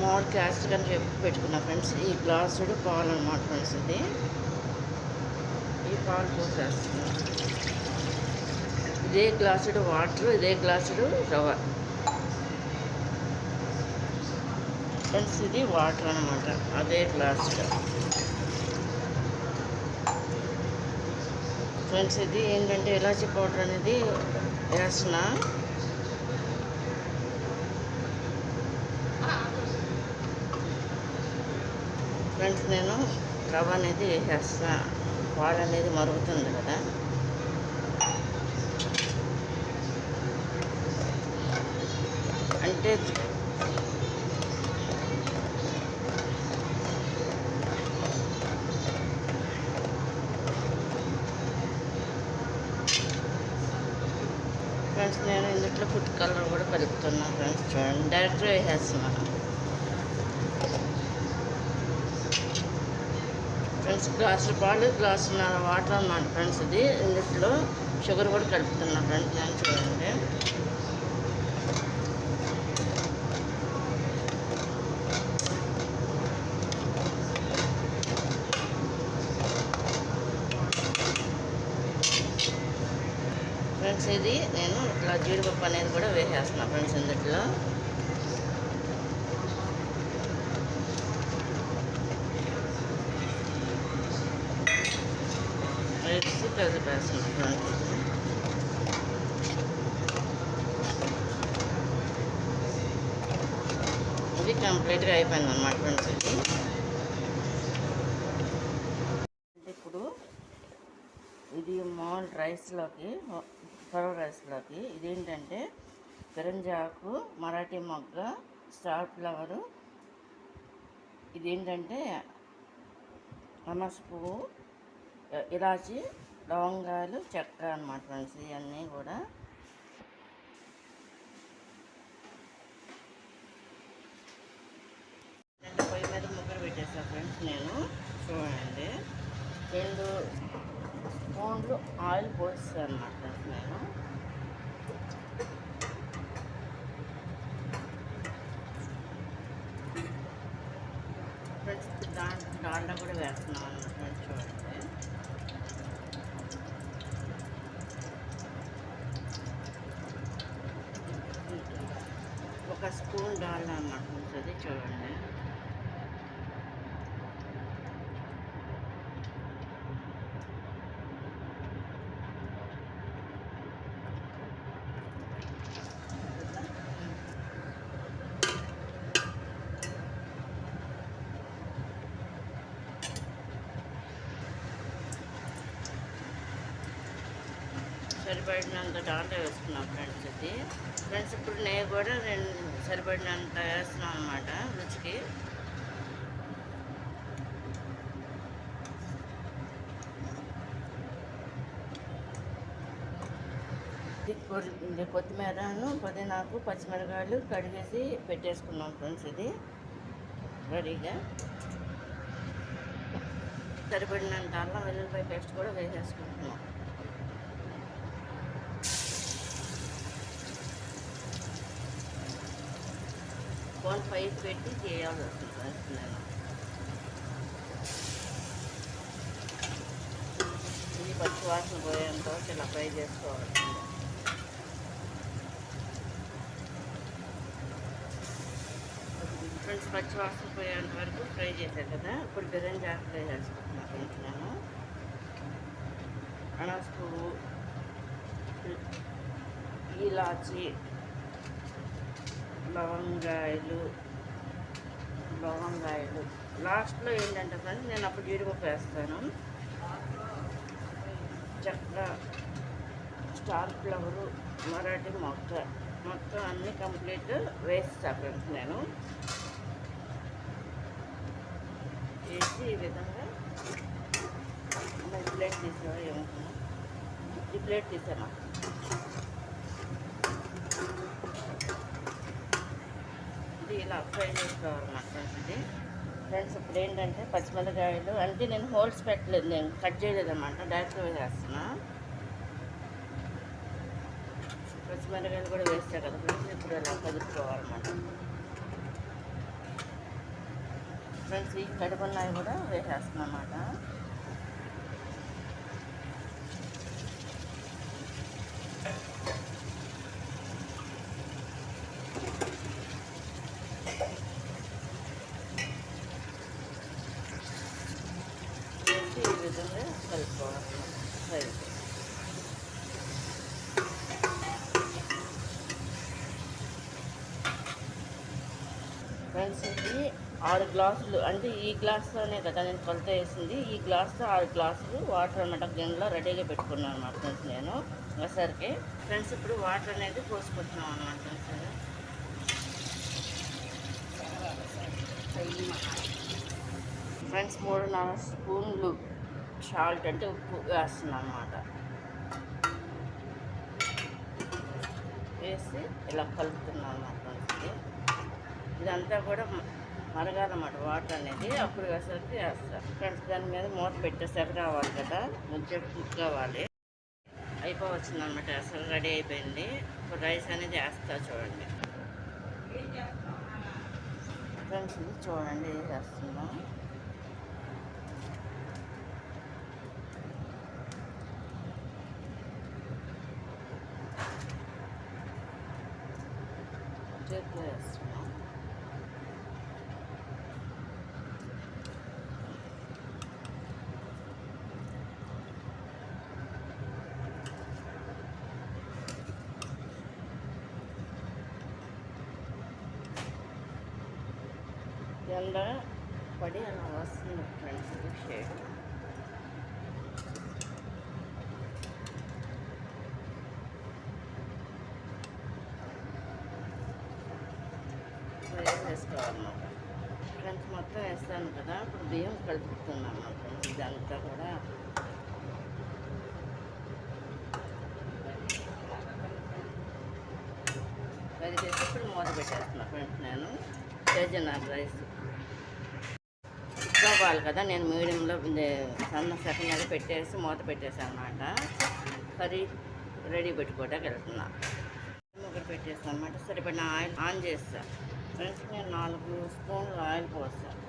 మామిడి క్యాస్ట్ కానీ చెప్పి పెట్టుకున్నా ఫ్రెండ్స్. ఈ గ్లాసుడు పాలు అనమాట ఫ్రెండ్స్. ఇది ఈ పాలు పోసేస్తున్నాను. ఇదే గ్లాసుడు వాటర్, ఇదే గ్లాసుడు రవ్వ ఫ్రెండ్స్. ఇది వాటర్ అనమాట, అదే గ్లాసుడు ఫ్రెండ్స్. ఇది ఏంటంటే ఇలాచీ పౌడర్ అనేది వేస్తున్నా ఫ్రెండ్స్. నేను రవ్వ అనేది వేసేస్తా, పాలు అనేది మరుగుతుంది కదా. అంటే ఫ్రెండ్స్ నేను ఇందులో ఫుడ్ కలర్ కూడా కలుపుతున్నాను ఫ్రెండ్స్. చూడండి, డైరెక్ట్గా వేసేస్తున్నాను ఫ్రెండ్స్. గ్లాసుల పాలు, గ్లాసున్నర వాటర్ అన్నమాట ఫ్రెండ్స్. ఇది ఇందులో షుగర్ కూడా కలుపుతున్నాను ఫ్రెండ్స్. నేను చూడండి, ఫ్రెండ్స్. ఇది నేను ఇట్లా జీడిపప్పు అనేది కూడా వేసేస్తున్నాను ఫ్రెండ్స్ ఇందులో. వేసి కలిపేస్తున్నాను ఫ్రెండ్స్. ఇది కంప్లీట్గా అయిపోయింది అన్నమాట ఫ్రెండ్స్. ఇది ఇప్పుడు ఇది మామూలు రైస్లోకి, కరవ రైస్లోకి ఇదేంటంటే పెరంజాకు, మరాఠీ మొగ్గ, స్టార్ ఫ్లవరు, ఇదేంటంటే అనాస పువ్వు, ఇలాచి, లవంగాలు, చెక్క అన్నమాట ఫ్రెండ్స్. ఇవన్నీ కూడా పొయ్యి మీద ముగ్గురు పెట్టేస్తాను ఫ్రెండ్స్. నేను చూడండి 2 స్పూన్లు ఆయిల్ పోస్తాను అన్నమాట ఫ్రెండ్స్. నేను ఫ్రెండ్స్ దాంట్లో కూడా వేస్తున్నాను అన్నమాట ఫ్రెండ్స్. చూడండి, ఒక స్పూన్ డాల్డా అన్నమాట ఫ్రెండ్స్. అది చూడండి, సరిపడినంత డాల్డా వేసుకున్నాం ఫ్రెండ్స్. ఇది ఫ్రెండ్స్ ఇప్పుడు నెయ్యి కూడా సరిపడినంత వేస్తున్నాం అన్నమాట రుచికి. ఇది కొత్తిమీరను, పుదీనాకు, పచ్చిమిరకాయలు కడిగేసి పెట్టేసుకున్నాం ఫ్రెండ్స్. ఇది రెడీగా. సరిపడినంత అల్లం వెల్లుల్లిపాయ పేస్ట్ కూడా వేసేసుకుంటున్నాం. ఫోన్ పైకి పెట్టి చేయాల్సి వస్తుంది ఫ్రెండ్స్. నేను ఇది పచ్చి వాసన పోయేంత వరకు ఇలా ఫ్రై చేసుకోవాలి ఫ్రెండ్స్. పచ్చి వాసన పోయేంత వరకు ఫ్రై చేశాను కదా. ఇప్పుడు బిర్యానీ జాగ్రత్త ఫ్రై చేసుకుంటున్నాను ఫ్రెండ్స్. నేను అనాస పువ్వు, ఇలాచి, లవంగాయలు లాస్ట్లో ఏంటంటే ఫ్రెండ్స్ నేను అప్పుడు జీడిపప్పు వేస్తాను. చెక్క, స్టార్ ఫ్లవరు, మరాఠీ మొక్క, మొత్తం అన్నీ కంప్లీట్ వేస్తా ఫ్రెండ్స్. నేను వేసి ఈ విధంగా ప్లేట్ తీసావా ఏమవుతున్నా, ఈ ప్లేట్ తీసాను. ఇలా ఫ్రై చేసుకోవాలన్నమాట ఫ్రెండ్స్. ఇది ఫ్రెండ్స్ ఇప్పుడు ఏంటంటే పచ్చిమిరకాయలు అంటే నేను హోల్స్ పెట్టలేదు, నేను కట్ చేయలేదు అన్నమాట, డైరెక్ట్గా వేసేస్తున్నా. పచ్చిమిరకాయలు కూడా వేస్తా కదా ఫ్రెండ్స్. ఇప్పుడు ఇలా కదుపుకోవాలన్నమాట. ఫ్రెండ్స్ ఈ కడుగున్నాయి కూడా వేసేస్తున్నాం అన్నమాట. ఈ విధంగా కలుపుకోవాలి. సరే ఫ్రెండ్స్, ఇది 6 గ్లాసులు, అంటే ఈ గ్లాస్తోనే కదా నేను కొలత వేసింది. ఈ గ్లాస్తో 6 గ్లాసులు వాటర్ అన్నమాట గిన్నెలో రెడీగా పెట్టుకున్నాను అన్నమాట ఫ్రెండ్స్ నేను ఒకసారికి. ఫ్రెండ్స్ ఇప్పుడు వాటర్ అనేది పోసుకుంటున్నాం అన్నమాట ఫ్రెండ్స్. 3-4 స్పూన్లు సాల్ట్ అంటే ఉప్పు వేస్తున్నాం అన్నమాట. వేసి ఇలా కలుపుతున్నాం అన్నమాట ఫ్రెండ్స్. ఇదంతా కూడా మరగాలన్నమాట వాటర్ అనేది. అప్పుడు వేసరికి వేస్తారు ఫ్రెండ్స్. దాని మీద మూత పెట్టేసరికి రావాలి కదా, కొంచెం కుక్ కావాలి. అయిపోవచ్చింది అనమాట. అసలు రెడీ అయిపోయింది. ఇప్పుడు రైస్ అనేది వేస్తా చూడండి ఫ్రెండ్స్. ఇది చూడండి వేస్తున్నాం. చేతిలో వేస్తున్నాం. ఎండ పడి అలా వస్తుంది ఫ్రెండ్స్. షేడ్ వేసుకోవాలన్నమాట ఫ్రెండ్స్. మొత్తం వేస్తాను కదా, ఇప్పుడు బియ్యం కలుపుతున్నాను ఫ్రెండ్స్. ఇదంతా కూడా కలిపేసి ఇప్పుడు మూత పెట్టేస్తున్నాను ఫ్రెండ్స్. నేను చేజన్నారు రైస్ అవ్వాలి కదా, నేను మీడియంలో సన్న సెకండ్ పెట్టేసి మూత పెట్టేసాను అన్నమాట. కర్రీ రెడీ పెట్టుకోవడానికి వెళ్తున్నా. ఒకటి పెట్టేస్తాను అన్నమాట. సరిపడిన ఆయిల్ ఆన్ చేస్తాను ఫ్రెండ్స్. నేను 4 స్పూన్లు ఆయిల్ పోస్తాను.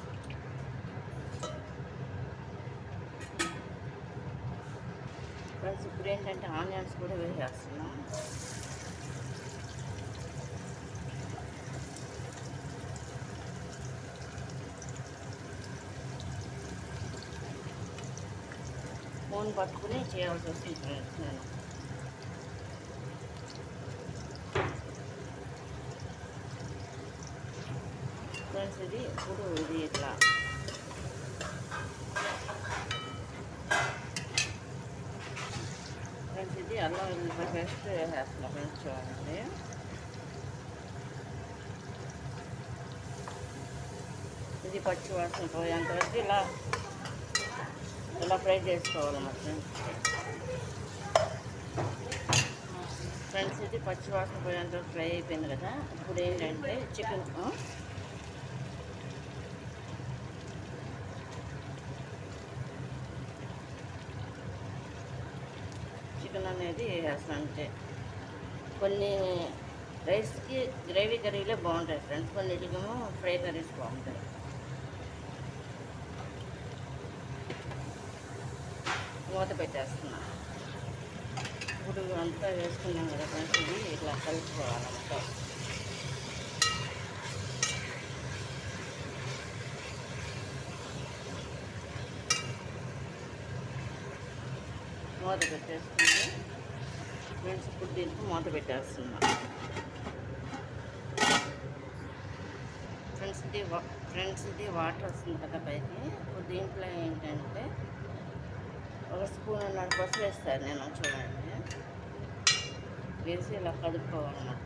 ఫ్రెండ్స్ ఇప్పుడు ఏంటంటే ఆనియన్స్ కూడా వేసేస్తున్నాం. ఫోన్ పట్టుకుని చేయాల్సి వస్తుంది ఫ్రెండ్స్. నేను ఫ్రెండ్స్ ఇది ఇప్పుడు ఇది ఇట్లా ఫ్రెండ్స్. ఇది అల్లం వెల్లుల్లి పేస్ట్ వేసేస్తున్నా ఫ్రెండ్స్. చూడండి ఇది పచ్చి వాసన పోయేంతవరకు ఇలా ఫ్రై చేసుకోవాలన్నమాట ఫ్రెండ్స్. ఇది పచ్చి వాసన పోయేంతవరకు ఫ్రై అయిపోయింది కదా. ఇప్పుడు ఏంటంటే చికెన్ అనేది వేస్తాను. అంటే కొన్ని రైస్కి గ్రేవీ కర్రీలే బాగుంటాయి ఫ్రెండ్స్, కొన్నిటికేమో ఫ్రై కర్రీస్ బాగుంటాయి. మూత పెట్టేస్తున్నా. ఇప్పుడు అంతా వేసుకున్నాం కదా ఫ్రెండ్స్. ఇది ఇట్లా కలుపుకోవాలన్నమాట. మూత పెట్టేసుకుంటే ఫ్రెండ్స్ ఇప్పుడు దీనికి మూత పెట్టేస్తున్నా ఫ్రెండ్స్. ఇది వాటర్ వస్తుంది కదా పైకి. ఇప్పుడు దీంట్లో ఏంటంటే 1 స్పూన్ పసుపు వేస్తాను నేను. చూడండి వేసి ఇలా కలుపుకోవాలన్నమాట.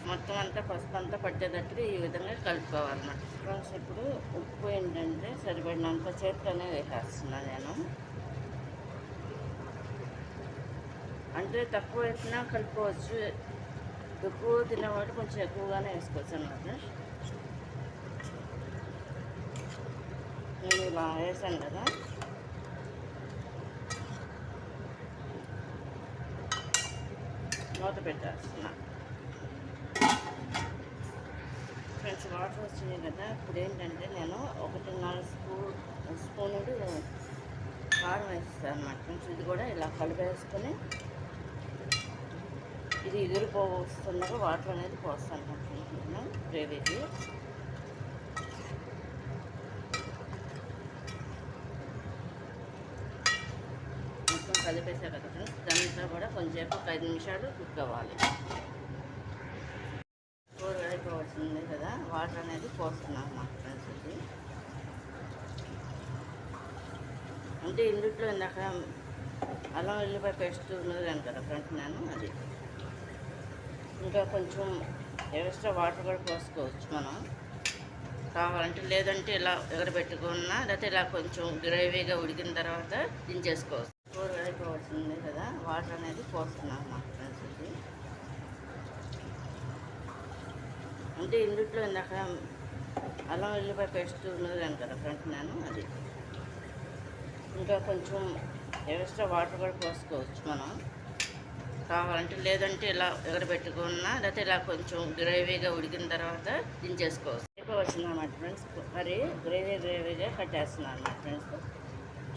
మొత్తం అంతా పసుపు అంతా పట్టేటట్టుగా ఈ విధంగా కలుపుకోవాలన్నమాట ఫ్రెండ్స్. ఇప్పుడు ఉప్పు ఏంటంటే సరిపడినంత చేతితోనే వేసేస్తున్నాను నేను. అంటే తక్కువ వేసినా కలుపుకోవచ్చు, ఎక్కువ తినేవాడు కొంచెం ఎక్కువగానే వేసుకోవచ్చు అన్నమాట. నేను ఇలా వేసాను కదా. మూత పెట్టేస్తున్నా. ఫ్రెండ్స్ వాటర్ వచ్చినాయి కదా, ఇప్పుడు ఏంటంటే నేను 1.5 స్పూనుడు కారం వేస్తాను అన్నమాట ఫ్రెండ్స్. ఇది కూడా ఇలా కలిపేసుకొని ఇది ఎగిరిపోస్తున్నాక వాటర్ అనేది పోస్తాను ఫ్రెండ్స్ నేను గ్రేవీకి. మొత్తం కలిపేసా కదా ఫ్రెండ్స్, దాంట్లో కూడా కొంచెంసేపు 5 నిమిషాలు కుక్ అవ్వాలి. కూర అయిపోవచ్చింది కదా, వాటర్ అనేది పోస్తున్నాను అన్నమాట ఫ్రెండ్స్. ఇది అంటే ఇందులో ఇందాక అల్లం వెల్లిపాయ పేస్ట్ నూరాను కదా ఫ్రెండ్స్ నేను, అది ఇంకా కొంచెం ఎక్స్ట్రా వాటర్ కూడా పోసుకోవచ్చు మనం కావాలంటే, లేదంటే ఇలా ఎగరబెట్టుకున్నా, లేకపోతే ఇలా కొంచెం గ్రేవీగా ఉడికిన తర్వాత దించేసుకోవచ్చు. కూర అయిపోవచ్చింది కదా, వాటర్ అనేది పోస్తున్నాను అన్నమాట ఫ్రెండ్స్. ఇది అంటే ఇందులో ఇందాక అల్లం వెల్లిపాయ పేస్ట్ నూరాను కదా ఫ్రెండ్స్ నేను, అది ఇంకా కొంచెం ఎక్స్ట్రా వాటర్ కూడా పోసుకోవచ్చు మనం కావాలంటే, లేదంటే ఇలా ఎగరబెట్టుకున్నా, లేకపోతే ఇలా కొంచెం గ్రేవీగా ఉడికిన తర్వాత దించేసుకోవచ్చు. అయిపోవచ్చింది అన్నమాట ఫ్రెండ్స్. కర్రీ గ్రేవీగా కట్టేస్తున్నాను అన్నమాట ఫ్రెండ్స్.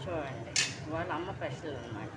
చూడండి, వాళ్ళ అమ్మ స్పెషల్ అన్నమాట.